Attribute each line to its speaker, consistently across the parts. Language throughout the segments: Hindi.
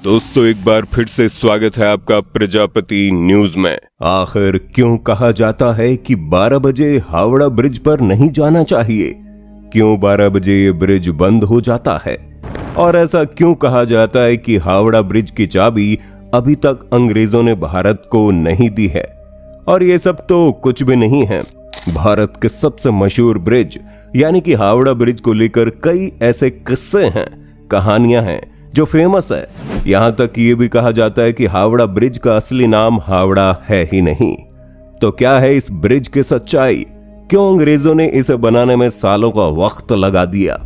Speaker 1: दोस्तों एक बार फिर से स्वागत है आपका प्रजापति न्यूज में। आखिर क्यों कहा जाता है कि 12 बजे हावड़ा ब्रिज पर नहीं जाना चाहिए? क्यों 12 बजे ये ब्रिज बंद हो जाता है? और ऐसा क्यों कहा जाता है कि हावड़ा ब्रिज की चाबी अभी तक अंग्रेजों ने भारत को नहीं दी है? और ये सब तो कुछ भी नहीं है। भारत के सबसे मशहूर ब्रिज यानी कि हावड़ा ब्रिज को लेकर कई ऐसे किस्से हैं, कहानियां हैं जो फेमस है। यहां तक ये भी कहा जाता है कि हावड़ा ब्रिज का असली नाम हावड़ा है ही नहीं। तो क्या है इस ब्रिज की सच्चाई? क्यों अंग्रेजों ने इसे बनाने में सालों का वक्त लगा दिया?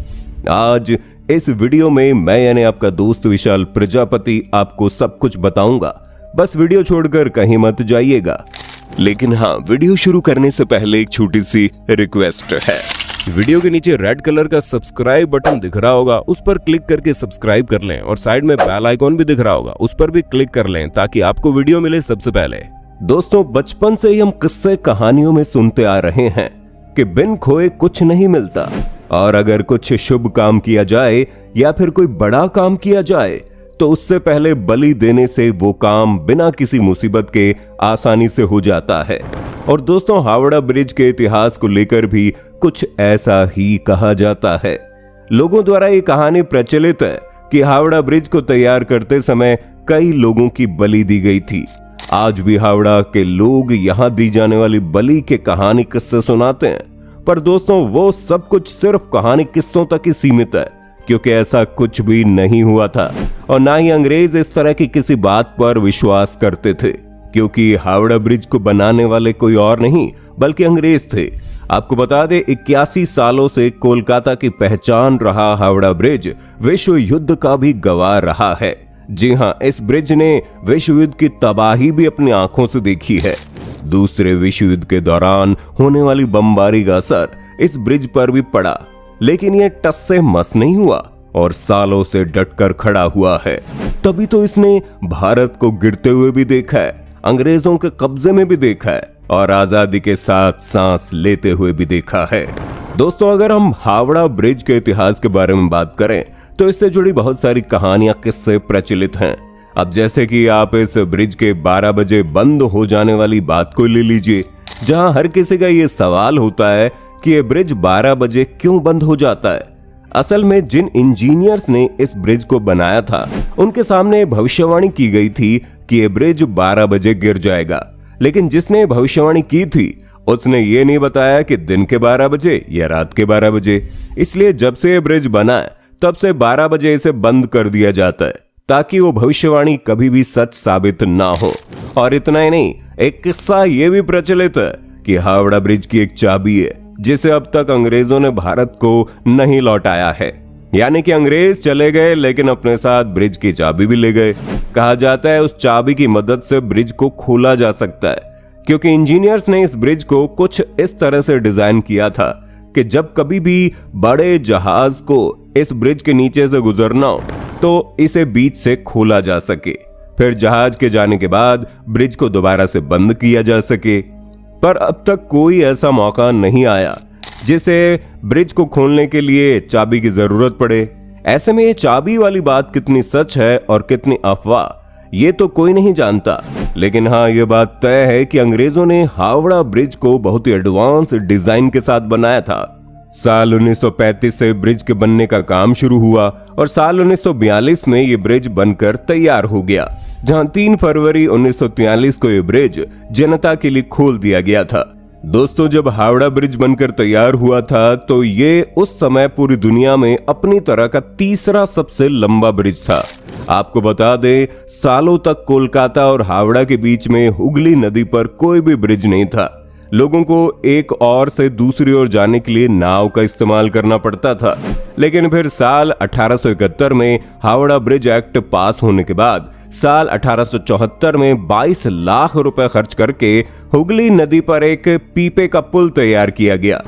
Speaker 1: आज इस वीडियो में मैं यानी आपका दोस्त विशाल प्रजापति आपको सब कुछ बताऊंगा। बस वीडियो छोड़कर कहीं मत जाइएगा। लेकिन हाँ, वीडियो शुरू करने से पहले एक छोटी सी रिक्वेस्ट है। वीडियो के नीचे रेड कलर का सब्सक्राइब बटन दिख रहा होगा, उस पर क्लिक करके सब्सक्राइब कर लें और साइड में बेल आइकॉन भी दिख रहा होगा, उस पर भी क्लिक कर लें ताकि आपको वीडियो मिले सबसे पहले। दोस्तों, बचपन से ही हम किस्से कहानियों में सुनते आ रहे हैं कि बिन खोए कुछ नहीं मिलता, और अगर कुछ शुभ काम किया जाए या फिर कोई बड़ा काम किया जाए तो उससे पहले बलि देने से वो काम बिना किसी मुसीबत के आसानी से हो जाता है। और दोस्तों, हावड़ा ब्रिज के इतिहास को लेकर भी कुछ ऐसा ही कहा जाता है। लोगों द्वारा ये कहानी प्रचलित है कि हावड़ा ब्रिज को तैयार करते समय कई लोगों की बलि दी गई थी। आज भी हावड़ा के लोग यहाँ दी जाने वाली बलि के कहानी किस्से सुनाते हैं। पर दोस्तों, वो सब कुछ सिर्फ कहानी किस्सों तक ही सीमित है, क्योंकि ऐसा कुछ भी नहीं हुआ था और ना ही अंग्रेज इस तरह की किसी बात पर विश्वास करते थे, क्योंकि हावड़ा ब्रिज को बनाने वाले कोई और नहीं बल्कि अंग्रेज थे। आपको बता दें, 81 सालों से कोलकाता की पहचान रहा हावड़ा ब्रिज विश्व युद्ध का भी गवाह रहा है। जी हां, इस ब्रिज ने विश्व युद्ध की तबाही भी अपनी आंखों से देखी है। दूसरे विश्व युद्ध के दौरान होने वाली बमबारी का असर इस ब्रिज पर भी पड़ा, लेकिन ये टस से मस नहीं हुआ और सालों से डटकर खड़ा हुआ है। तभी तो इसने भारत को गिरते हुए भी देखा है, अंग्रेजों के कब्जे में भी देखा है और आजादी के साथ सांस लेते हुए भी देखा है। दोस्तों, अगर हम हावड़ा ब्रिज के इतिहास के बारे में बात करें तो इससे जुड़ी बहुत सारी कहानियां किस्से प्रचलित हैं। अब जैसे कि आप इस ब्रिज के 12 बजे बंद हो जाने वाली बात को ले लीजिए, जहां हर किसी का ये सवाल होता है कि ये ब्रिज 12 बजे क्यों बंद हो जाता है। असल में जिन इंजीनियर्स ने इस ब्रिज को बनाया था, उनके सामने भविष्यवाणी की गई थी कि ये ब्रिज 12 बजे गिर जाएगा, लेकिन जिसने भविष्यवाणी की थी उसने ये नहीं बताया कि दिन के 12 बजे या रात के 12 बजे। इसलिए जब से ये ब्रिज बना है तब से 12 बजे इसे बंद कर दिया जाता है, ताकि वो भविष्यवाणी कभी भी सच साबित ना हो। और इतना ही नहीं, एक किस्सा ये भी प्रचलित है कि हावड़ा ब्रिज की एक चाबी है जिसे अब तक अंग्रेजों ने भारत को नहीं लौटाया है। यानी कि अंग्रेज चले गए लेकिन अपने साथ ब्रिज की चाबी भी ले गए। कहा जाता है उस चाबी की मदद से ब्रिज को खोला जा सकता है, क्योंकि इंजीनियर्स ने इस ब्रिज को कुछ इस तरह से डिजाइन किया था कि जब कभी भी बड़े जहाज को इस ब्रिज के नीचे से गुजरना हो तो इसे बीच से खोला जा सके, फिर जहाज के जाने के बाद ब्रिज को दोबारा से बंद किया जा सके। पर अब तक कोई ऐसा मौका नहीं आया जिसे ब्रिज को खोलने के लिए चाबी की जरूरत पड़े। ऐसे में ये चाबी वाली बात कितनी सच है और कितनी अफवाह, ये तो कोई नहीं जानता। लेकिन हाँ, ये बात तय है कि अंग्रेजों ने हावड़ा ब्रिज को बहुत ही एडवांस डिजाइन के साथ बनाया था। साल 1935 से ब्रिज के बनने का काम शुरू हुआ और साल 1942 में ये ब्रिज बनकर तैयार हो गया, जहां 3 फरवरी 1943 को ये ब्रिज जनता के लिए खोल दिया गया था। दोस्तों, जब हावड़ा ब्रिज बनकर तैयार हुआ था तो ये उस समय पूरी दुनिया में अपनी तरह का तीसरा सबसे लंबा ब्रिज था। आपको बता दें, सालों तक कोलकाता और हावड़ा के बीच में हुगली नदी पर कोई भी ब्रिज नहीं था। लोगों को एक ओर से दूसरी ओर जाने के लिए नाव का इस्तेमाल करना पड़ता था। लेकिन फिर साल 1871 में हावड़ा ब्रिज एक्ट पास होने के बाद साल 1874 में 22 लाख रुपए खर्च करके हुगली नदी पर एक पीपे का पुल तैयार किया गया।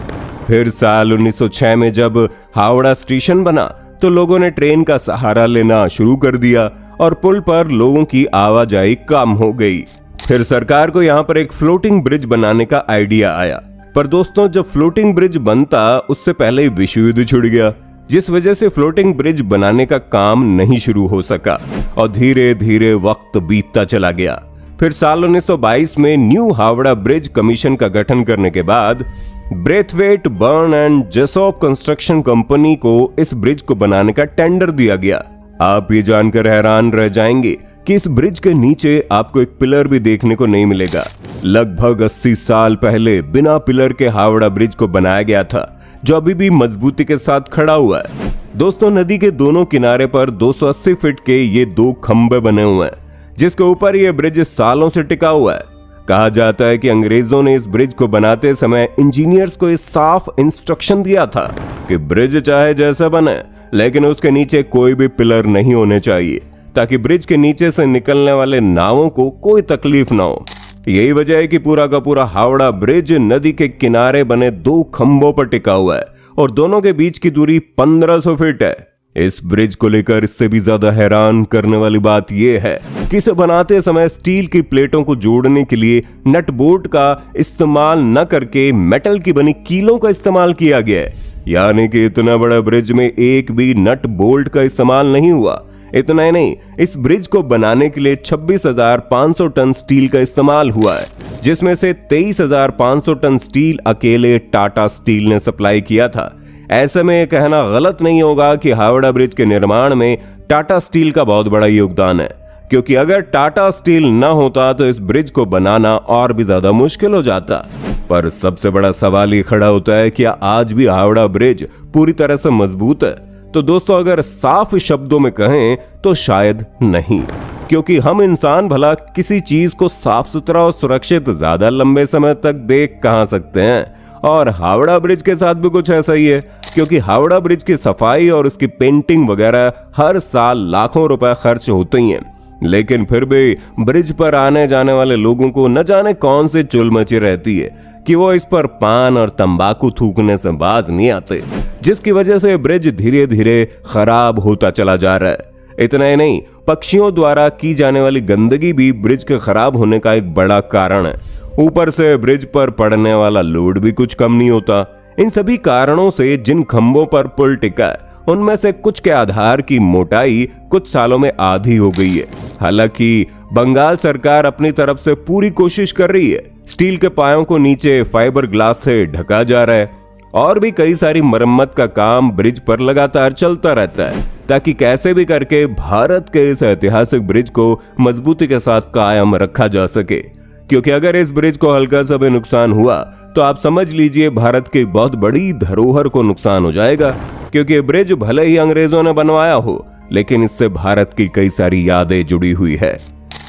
Speaker 1: फिर साल 1906 में जब हावड़ा स्टेशन बना तो लोगों ने ट्रेन का सहारा लेना शुरू कर दिया और पुल पर लोगों की आवाजाही कम हो गई। फिर सरकार को यहाँ पर एक फ्लोटिंग ब्रिज बनाने का आइडिया आया। पर दोस्तों, जब फ्लोटिंग ब्रिज बनता उससे पहले ही विश्व युद्ध छिड़ गया। जिस वजह से फ्लोटिंग ब्रिज बनाने का काम नहीं शुरू हो सका और धीरे धीरे वक्त बीतता चला गया। फिर साल 1922 में न्यू हावड़ा ब्रिज कमीशन का गठन करने के बाद Braithwaite, Burn and Jessop construction company को इस ब्रिज को बनाने का टेंडर दिया गया। आप ये जानकर हैरान रह जाएंगे कि इस ब्रिज के नीचे आपको एक पिलर भी देखने को नहीं मिलेगा। लगभग 80 साल पहले बिना पिलर के हावड़ा ब्रिज को बनाया गया था, जो अभी भी मजबूती के साथ खड़ा हुआ है। दोस्तों, नदी के दोनों किनारे पर 280 फीट के ये 2 खंभे बने हुए हैं, जिसके ऊपर ये ब्रिज सालों से टिका हुआ है। कहा जाता है कि अंग्रेजों ने इस ब्रिज को बनाते समय इंजीनियर्स को इस साफ इंस्ट्रक्शन दिया था कि ब्रिज चाहे जैसा बने, लेकिन उसके नीचे कोई भी पिलर नहीं होने चाहिए, ताकि ब्रिज के नीचे से निकलने वाले नावों को कोई तकलीफ ना हो। यही वजह है कि पूरा का पूरा हावड़ा ब्रिज नदी के किनारे बने 2 खंभों पर टिका हुआ है और दोनों के बीच की दूरी 1500 फीट है। इस ब्रिज को लेकर इससे भी ज्यादा हैरान करने वाली बात यह है कि इसे बनाते समय स्टील की प्लेटों को जोड़ने के लिए नट बोल्ट का इस्तेमाल न करके मेटल की बनी कीलों का इस्तेमाल किया गया है। यानी कि इतना बड़ा ब्रिज में एक भी नट बोल्ट का इस्तेमाल नहीं हुआ। इतना ही नहीं, इस ब्रिज को बनाने के लिए 26,500 टन स्टील का इस्तेमाल हुआ है, जिसमें से 23,500 टन स्टील अकेले टाटा स्टील ने सप्लाई किया था। ऐसे में यह कहना गलत नहीं होगा कि हावड़ा ब्रिज के निर्माण में टाटा स्टील का बहुत बड़ा योगदान है, क्योंकि अगर टाटा स्टील न होता तो इस ब्रिज को बनाना और भी ज्यादा मुश्किल हो जाता। पर सबसे बड़ा सवाल ये खड़ा होता है कि आज भी हावड़ा ब्रिज पूरी तरह से मजबूत है? तो दोस्तों, अगर साफ शब्दों में कहें तो शायद नहीं, क्योंकि हम इंसान भला किसी चीज को साफ सुथरा और सुरक्षित ज्यादा लंबे समय तक देख कहां सकते हैं। और हावड़ा ब्रिज के साथ भी कुछ ऐसा ही है, क्योंकि हावड़ा ब्रिज की सफाई और उसकी पेंटिंग वगैरह हर साल लाखों रुपए खर्च होते ही हैं, लेकिन फिर भी ब्रिज पर आने जाने वाले लोगों को न जाने कौन से चुल मची रहती है कि वो इस पर पान और तंबाकू थूकने से बाज नहीं आते, जिसकी वजह से ब्रिज धीरे धीरे खराब होता चला जा रहा है। इतना ही नहीं, पक्षियों द्वारा की जाने वाली गंदगी भी ब्रिज के खराब होने का एक बड़ा कारण है। ऊपर से ब्रिज पर पड़ने वाला लोड भी कुछ कम नहीं होता। इन सभी कारणों से जिन खंभों पर पुल टिका है, उनमें से कुछ के आधार की मोटाई कुछ सालों में आधी हो गई है। हालांकि बंगाल सरकार अपनी तरफ से पूरी कोशिश कर रही है। स्टील के पायों को नीचे फाइबर ग्लास से ढका जा रहा है और भी कई सारी मरम्मत का काम ब्रिज पर लगातार चलता रहता है, ताकि कैसे भी करके भारत के इस ऐतिहासिक ब्रिज को मजबूती के साथ कायम रखा जा सके। क्योंकि अगर इस ब्रिज को हल्का सा भी नुकसान हुआ तो आप समझ लीजिए भारत की बहुत बड़ी धरोहर को नुकसान हो जाएगा। क्योंकि ब्रिज भले ही अंग्रेजों ने बनवाया हो, लेकिन इससे भारत की कई सारी यादें जुड़ी हुई है।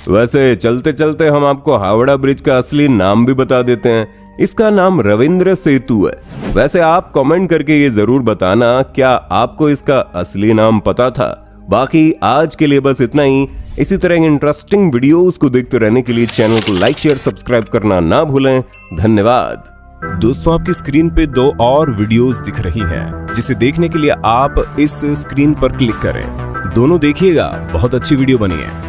Speaker 1: वैसे चलते चलते हम आपको हावड़ा ब्रिज का असली नाम भी बता देते हैं। इसका नाम रविंद्र सेतु है। वैसे आप कमेंट करके ये जरूर बताना, क्या आपको इसका असली नाम पता था? बाकी आज के लिए बस इतना ही। इसी तरह इंटरेस्टिंग वीडियोस को देखते रहने के लिए चैनल को लाइक, शेयर, सब्सक्राइब करना ना भूलें। धन्यवाद।
Speaker 2: दोस्तों, आपकी स्क्रीन पे 2 और वीडियोस दिख रही हैं, जिसे देखने के लिए आप इस स्क्रीन पर क्लिक करें। दोनों देखिएगा, बहुत अच्छी वीडियो बनी है।